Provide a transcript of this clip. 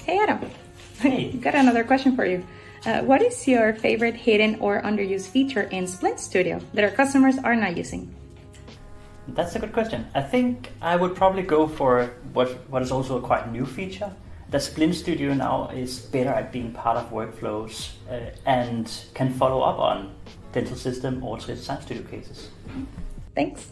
Hey Adam, Hey. got another question for you. What is your favorite hidden or underused feature in Splint Studio that our customers are not using? That's a good question. I think I would probably go for what is also a quite new feature. The Splint Studio now is better at being part of workflows and can follow up on dental system or design studio cases. Thanks.